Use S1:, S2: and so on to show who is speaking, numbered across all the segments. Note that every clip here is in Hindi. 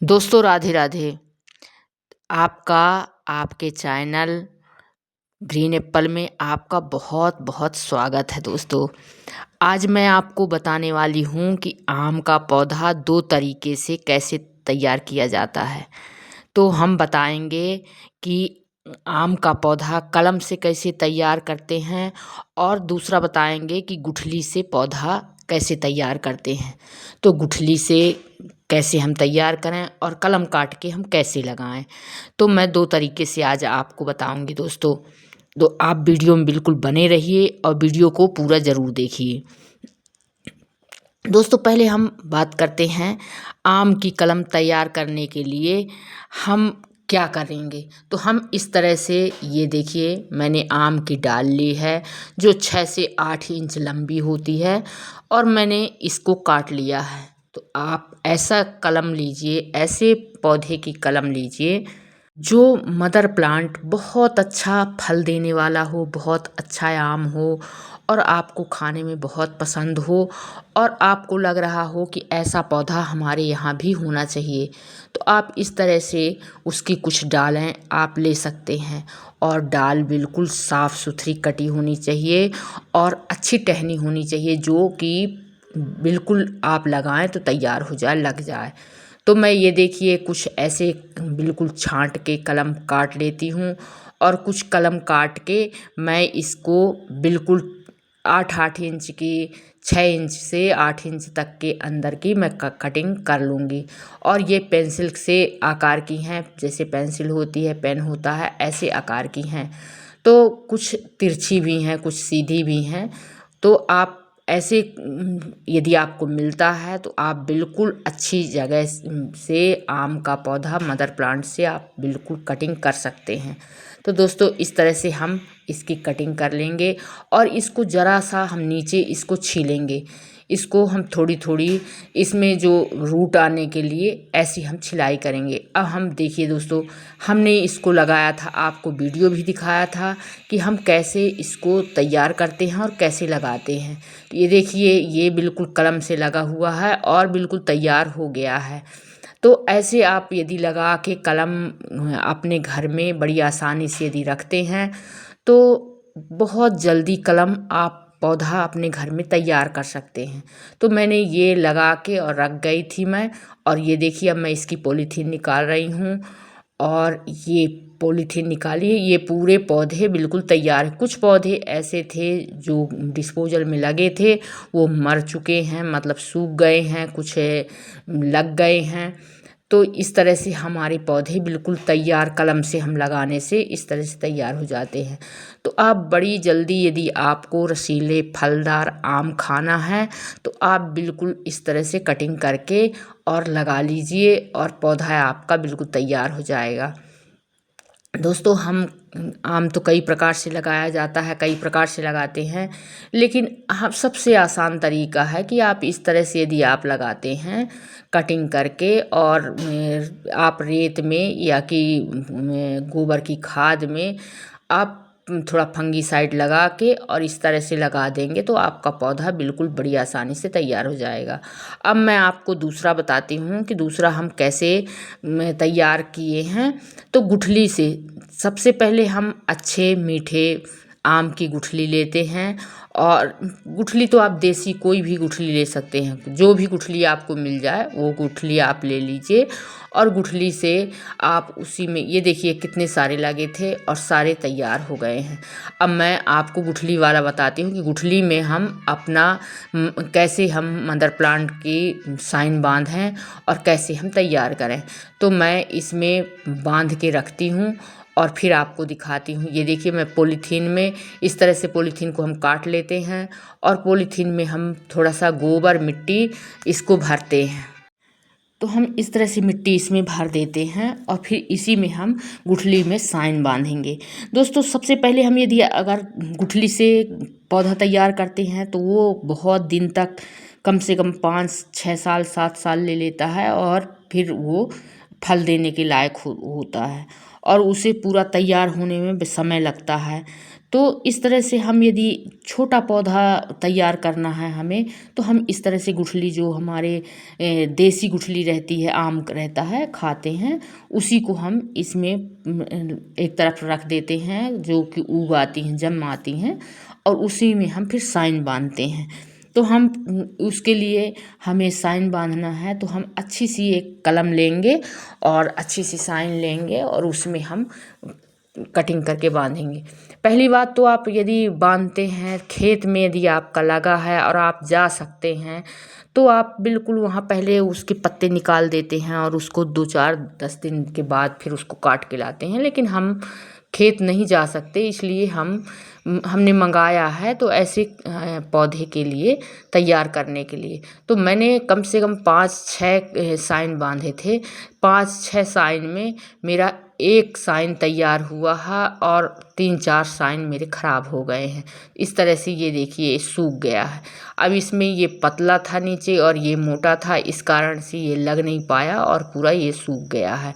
S1: दोस्तों राधे राधे। आपका आपके चैनल ग्रीन एप्पल में आपका बहुत बहुत स्वागत है। दोस्तों आज मैं आपको बताने वाली हूँ कि आम का पौधा दो तरीके से कैसे तैयार किया जाता है। तो हम बताएंगे कि आम का पौधा कलम से कैसे तैयार करते हैं और दूसरा बताएंगे कि गुठली से पौधा कैसे तैयार करते हैं। तो गुठली से कैसे हम तैयार करें और कलम काट के हम कैसे लगाएं, तो मैं दो तरीके से आज आपको बताऊंगी। दोस्तों तो आप वीडियो में बिल्कुल बने रहिए और वीडियो को पूरा ज़रूर देखिए। दोस्तों पहले हम बात करते हैं आम की कलम तैयार करने के लिए हम क्या करेंगे। तो हम इस तरह से, ये देखिए मैंने आम की डाल ली है जो 6 से 8 इंच लंबी होती है और मैंने इसको काट लिया है। तो आप ऐसा कलम लीजिए, ऐसे पौधे की कलम लीजिए जो मदर प्लांट बहुत अच्छा फल देने वाला हो, बहुत अच्छा आम हो और आपको खाने में बहुत पसंद हो और आपको लग रहा हो कि ऐसा पौधा हमारे यहाँ भी होना चाहिए। तो आप इस तरह से उसकी कुछ डालें आप ले सकते हैं और डाल बिल्कुल साफ़ सुथरी कटी होनी चाहिए और अच्छी टहनी होनी चाहिए, जो कि बिल्कुल आप लगाएं तो तैयार हो जाए, लग जाए। तो मैं ये देखिए कुछ ऐसे बिल्कुल छांट के कलम काट लेती हूँ और कुछ कलम काट के मैं इसको बिल्कुल 8-8 इंच की, 6 इंच से 8 इंच तक के अंदर की मैं कटिंग कर लूँगी। और ये पेंसिल से आकार की हैं, जैसे पेंसिल होती है, पेन होता है, ऐसे आकार की हैं। तो कुछ तिरछी भी हैं, कुछ सीधी भी हैं। तो आप ऐसे यदि आपको मिलता है तो आप बिल्कुल अच्छी जगह से आम का पौधा मदर प्लांट से आप बिल्कुल कटिंग कर सकते हैं। तो दोस्तों इस तरह से हम इसकी कटिंग कर लेंगे और इसको ज़रा सा हम नीचे इसको छीलेंगे। इसको हम थोड़ी थोड़ी, इसमें जो रूट आने के लिए ऐसी हम छिलाई करेंगे। अब हम देखिए दोस्तों, हमने इसको लगाया था, आपको वीडियो भी दिखाया था कि हम कैसे इसको तैयार करते हैं और कैसे लगाते हैं। ये देखिए ये बिल्कुल कलम से लगा हुआ है और बिल्कुल तैयार हो गया है। तो ऐसे आप यदि लगा के कलम अपने घर में बड़ी आसानी से यदि रखते हैं तो बहुत जल्दी कलम आप पौधा अपने घर में तैयार कर सकते हैं। तो मैंने ये लगा के और रख गई थी मैं, और ये देखिए अब मैं इसकी पॉलीथीन निकाल रही हूँ और ये पॉलीथीन निकाली है। ये पूरे पौधे बिल्कुल तैयार हैं। कुछ पौधे ऐसे थे जो डिस्पोजल में लगे थे वो मर चुके हैं, मतलब सूख गए हैं, कुछ लग गए हैं। तो इस तरह से हमारे पौधे बिल्कुल तैयार, कलम से हम लगाने से इस तरह से तैयार हो जाते हैं। तो आप बड़ी जल्दी, यदि आपको रसीले फलदार आम खाना है तो आप बिल्कुल इस तरह से कटिंग करके और लगा लीजिए और पौधा आपका बिल्कुल तैयार हो जाएगा। दोस्तों हम आम तो कई प्रकार से लगाया जाता है, कई प्रकार से लगाते हैं, लेकिन हम सबसे आसान तरीका है कि आप इस तरह से यदि आप लगाते हैं कटिंग करके और आप रेत में या कि गोबर की खाद में आप थोड़ा फंगीसाइड लगा के और इस तरह से लगा देंगे तो आपका पौधा बिल्कुल बड़ी आसानी से तैयार हो जाएगा। अब मैं आपको दूसरा बताती हूँ कि दूसरा हम कैसे तैयार किए हैं। तो गुठली से सबसे पहले हम अच्छे मीठे आम की गुठली लेते हैं, और गुठली तो आप देसी कोई भी गुठली ले सकते हैं, जो भी गुठली आपको मिल जाए वो गुठली आप ले लीजिए। और गुठली से आप उसी में, ये देखिए कितने सारे लगे थे और सारे तैयार हो गए हैं। अब मैं आपको गुठली वाला बताती हूँ कि गुठली में हम अपना कैसे हम मदर प्लांट की साइन बांधें और कैसे हम तैयार करें। तो मैं इसमें बांध के रखती हूँ और फिर आपको दिखाती हूँ। ये देखिए मैं पॉलीथीन में, इस तरह से पॉलीथीन को हम काट लेते हैं और पॉलीथीन में हम थोड़ा सा गोबर मिट्टी इसको भरते हैं। तो हम इस तरह से मिट्टी इसमें भर देते हैं और फिर इसी में हम गुठली में साइन बांधेंगे। दोस्तों सबसे पहले हम यदि अगर गुठली से पौधा तैयार करते हैं तो वो बहुत दिन तक, कम से कम 5-6 साल 7 साल ले लेता है और फिर वो फल देने के लायक होता है और उसे पूरा तैयार होने में समय लगता है। तो इस तरह से हम यदि छोटा पौधा तैयार करना है हमें, तो हम इस तरह से गुठली जो हमारे देसी गुठली रहती है, आम रहता है खाते हैं, उसी को हम इसमें एक तरफ रख देते हैं, जो कि उग आती हैं, जम आती हैं, और उसी में हम फिर साइन बांधते हैं। तो हम उसके लिए हमें साइन बांधना है, तो हम अच्छी सी एक कलम लेंगे और अच्छी सी साइन लेंगे और उसमें हम कटिंग करके बांधेंगे। पहली बात तो आप यदि बांधते हैं खेत में, यदि आपका लगा है और आप जा सकते हैं, तो आप बिल्कुल वहाँ पहले उसके पत्ते निकाल देते हैं और उसको 2-4-10 दिन के बाद फिर उसको काट के लाते हैं। लेकिन हम खेत नहीं जा सकते, इसलिए हमने मंगाया है, तो ऐसे पौधे के लिए तैयार करने के लिए तो मैंने कम से कम 5-6 साइन बांधे थे। 5-6 साइन में मेरा एक साइन तैयार हुआ है और 3-4 साइन मेरे ख़राब हो गए हैं। इस तरह से ये देखिए सूख गया है। अब इसमें ये पतला था नीचे और ये मोटा था, इस कारण से ये लग नहीं पाया और पूरा ये सूख गया है।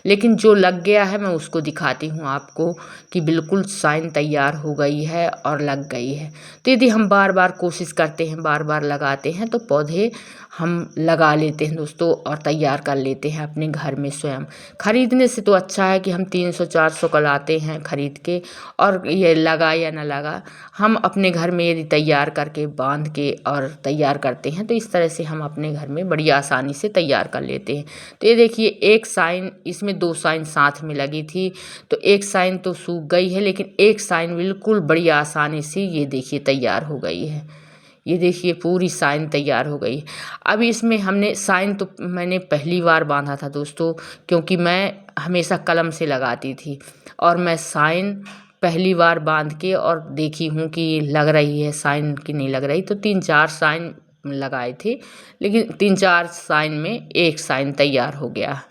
S1: लेकिन जो लग गया है मैं उसको दिखाती हूँ आपको कि बिल्कुल साइन तैयार हो गई है और लग गई है। तो यदि हम बार बार कोशिश करते हैं, बार बार लगाते हैं, तो पौधे हम लगा लेते हैं दोस्तों और तैयार कर लेते हैं अपने घर में स्वयं। खरीदने से तो अच्छा है कि हम 300-400 का लाते हैं खरीद के, और ये लगा या ना लगा, हम अपने घर में यदि तैयार करके बांध के और तैयार करते हैं, तो इस तरह से हम अपने घर में बड़ी आसानी से तैयार कर लेते हैं। तो ये देखिए एक साइन, इसमें 2 साइन साथ में लगी थी, तो एक साइन तो सूख गई है, लेकिन एक साइन बिल्कुल बड़ी आसानी से ये देखिए तैयार हो गई है। ये देखिए पूरी साइन तैयार हो गई। अब इसमें हमने साइन, तो मैंने पहली बार बांधा था दोस्तों, क्योंकि मैं हमेशा कलम से लगाती थी और मैं साइन पहली बार बांध के और देखी हूँ कि लग रही है साइन कि नहीं लग रही। तो 3-4 साइन लगाए थे, लेकिन 3-4 साइन में एक साइन तैयार हो गया।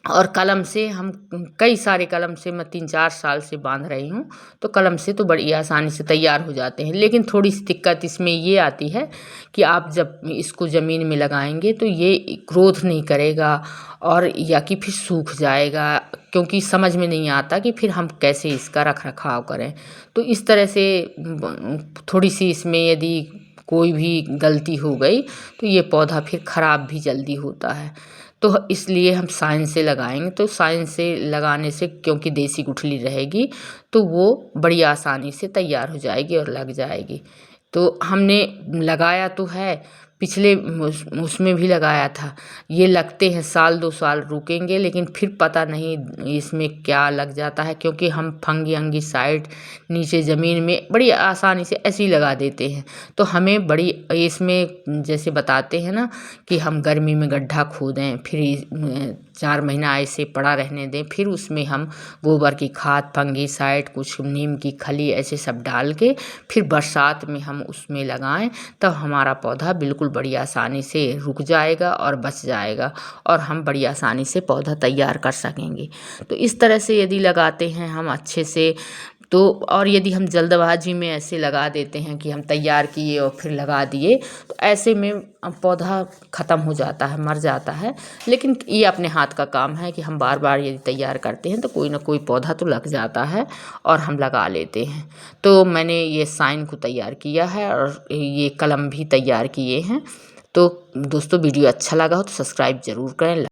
S1: और कलम से हम कई सारे कलम से मैं 3-4 साल से बांध रही हूँ, तो कलम से तो बड़ी आसानी से तैयार हो जाते हैं। लेकिन थोड़ी सी दिक्कत इसमें ये आती है कि आप जब इसको ज़मीन में लगाएंगे तो ये ग्रोथ नहीं करेगा और या कि फिर सूख जाएगा, क्योंकि समझ में नहीं आता कि फिर हम कैसे इसका रख रखाव करें। तो इस तरह से थोड़ी सी इसमें यदि कोई भी गलती हो गई तो ये पौधा फिर ख़राब भी जल्दी होता है। तो इसलिए हम साइन से लगाएंगे, तो साइन से लगाने से क्योंकि देसी गुठली रहेगी तो वो बड़ी आसानी से तैयार हो जाएगी और लग जाएगी। तो हमने लगाया तो है, पिछले उसमें भी लगाया था। ये लगते हैं 1-2 साल रुकेंगे, लेकिन फिर पता नहीं इसमें क्या लग जाता है, क्योंकि हम फंगी साइड नीचे ज़मीन में बड़ी आसानी से ऐसे ही लगा देते हैं। तो हमें बड़ी इसमें जैसे बताते हैं ना कि हम गर्मी में गड्ढा खोदें, फिर 4 महीना ऐसे पड़ा रहने दें, फिर उसमें हम गोबर की खाद, फंगी साइड, कुछ नीम की खली ऐसे सब डाल के फिर बरसात में हम उसमें लगाएं, तब हमारा पौधा बिल्कुल बड़ी आसानी से रुक जाएगा और बच जाएगा और हम बड़ी आसानी से पौधा तैयार कर सकेंगे। तो इस तरह से यदि लगाते हैं हम अच्छे से, तो और यदि हम जल्दबाजी में ऐसे लगा देते हैं कि हम तैयार किए और फिर लगा दिए, तो ऐसे में पौधा ख़त्म हो जाता है, मर जाता है। लेकिन ये अपने हाथ का काम है कि हम बार बार यदि तैयार करते हैं तो कोई ना कोई पौधा तो लग जाता है और हम लगा लेते हैं। तो मैंने ये साइन को तैयार किया है और ये कलम भी तैयार किए हैं। तो दोस्तों वीडियो अच्छा लगा हो तो सब्सक्राइब ज़रूर करें।